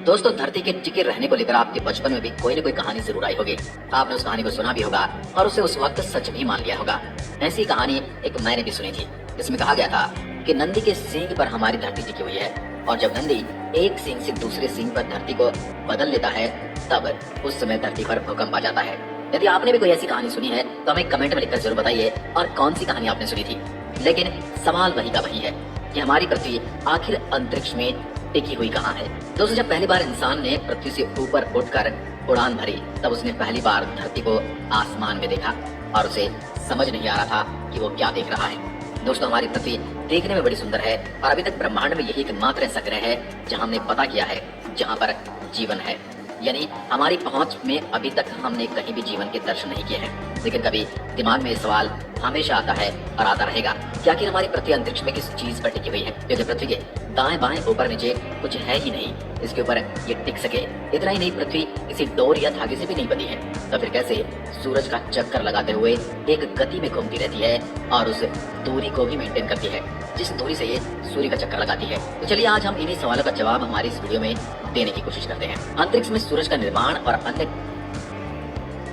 दोस्तों, धरती के टिके रहने को लेकर आपके बचपन में भी कोई न कोई कहानी जरूर आई होगी। आपने उस कहानी को सुना भी होगा और उसे उस वक्त सच भी मान लिया होगा। ऐसी कहानी एक मैंने भी सुनी थी, जिसमें कहा गया था कि नंदी के सींग पर हमारी धरती टिकी हुई है, और जब नंदी एक सींग से दूसरे सींग पर धरती को बदल लेता है, तब उस समय धरती पर भूकंप आ जाता है। यदि आपने भी कोई ऐसी कहानी सुनी है तो हमें कमेंट में लिखकर जरूर बताइए, और कौन सी कहानी आपने सुनी थी। लेकिन सवाल वही का वही है कि हमारी पृथ्वी आखिर अंतरिक्ष में टिकी हुई कहाँ है। दोस्तों, जब पहली बार इंसान ने पृथ्वी से ऊपर उठकर उड़ान भरी, तब उसने पहली बार धरती को आसमान में देखा और उसे समझ नहीं आ रहा था कि वो क्या देख रहा है। दोस्तों, हमारी पृथ्वी देखने में बड़ी सुंदर है और अभी तक ब्रह्मांड में यही एकमात्र ऐसा ग्रह है जहां हमने पता किया है जहां पर जीवन है। यानी हमारी पहुंच में अभी तक हमने कहीं भी जीवन के दर्शन नहीं किए हैं। लेकिन कभी दिमाग में ये सवाल हमेशा आता है और आता रहेगा कि आखिर हमारी पृथ्वी अंतरिक्ष में किस चीज पर टिकी हुई है, क्योंकि पृथ्वी के दाएं बाएं ऊपर नीचे कुछ है ही नहीं इसके ऊपर ये टिक सके। इतना ही नहीं, पृथ्वी किसी डोर या धागे से भी नहीं बनी है, तो फिर कैसे सूरज का चक्कर लगाते हुए एक गति में घूमती रहती है और उस दूरी को भी मेंटेन करती है जिस दूरी से ये सूर्य का चक्कर लगाती है। तो चलिए आज हम इन्हीं सवालों का जवाब हमारी इस वीडियो में देने की कोशिश करते हैं। अंतरिक्ष में सूरज का निर्माण और अन्य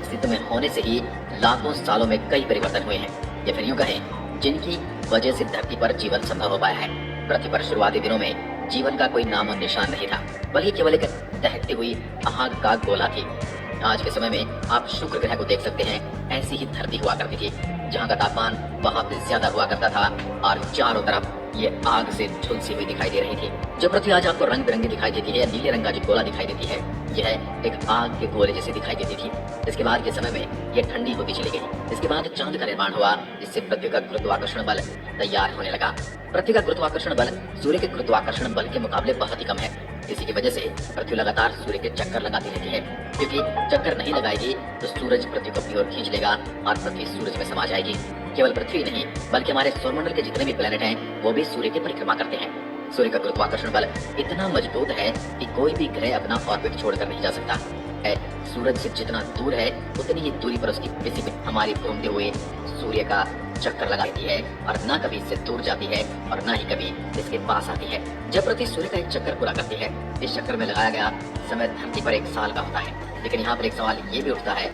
अस्तित्व में होने से ही लाखों सालों में कई परिवर्तन हुए हैं, या फिर यूं कहें जिनकी वजह से धरती पर जीवन संभव हो पाया है। पृथ्वी पर शुरुआती दिनों में जीवन का कोई नामो निशान नहीं था, बल्कि केवल एक दहकती हुई आग का गोला थी। आज के समय में आप शुक्र ग्रह को देख सकते हैं, ऐसी ही धरती हुआ करती थी जहाँ का तापमान बहुत ज्यादा हुआ करता था और चारों तरफ ये आग से झुलसी हुई दिखाई दे रही थी। जो पृथ्वी आज आपको रंग बिरंगी दिखाई देती है, नीले रंग का जो गोला दिखाई देती है, यह एक आग के गोले जैसे दिखाई देती थी। इसके बाद के समय में यह ठंडी होती चली गई। इसके बाद चांद का निर्माण हुआ, जिससे पृथ्वी का गुरुत्वाकर्षण बल तैयार होने लगा। पृथ्वी का गुरुत्वाकर्षण बल सूर्य के गुरुत्वाकर्षण बल के मुकाबले बहुत ही कम है। इसी की वजह से पृथ्वी लगातार सूर्य के चक्कर लगाती रहती है, क्योंकि चक्कर नहीं लगाएगी तो सूरज पृथ्वी को अपनी ओर खींच लेगा और पृथ्वी सूरज में समा जाएगी। केवल पृथ्वी नहीं, बल्कि हमारे सौरमंडल के जितने भी प्लेनेट हैं वो भी सूर्य की परिक्रमा करते हैं। सूर्य का गुरुत्वाकर्षण बल इतना मजबूत है कि कोई भी ग्रह अपना ऑर्बिट छोड़कर नहीं जा सकता है। सूरज से जितना दूर है उतनी ही दूरी पर उसकी पृथ्वी में हमारी घूमते हुए सूर्य का चक्कर लगाती है, और ना कभी इससे दूर जाती है और ना ही कभी इसके पास आती है। जब पृथ्वी सूर्य का एक चक्कर पूरा करती है, इस चक्कर में लगाया गया समय धरती पर 1 साल का होता है। लेकिन यहाँ पर एक सवाल ये भी उठता है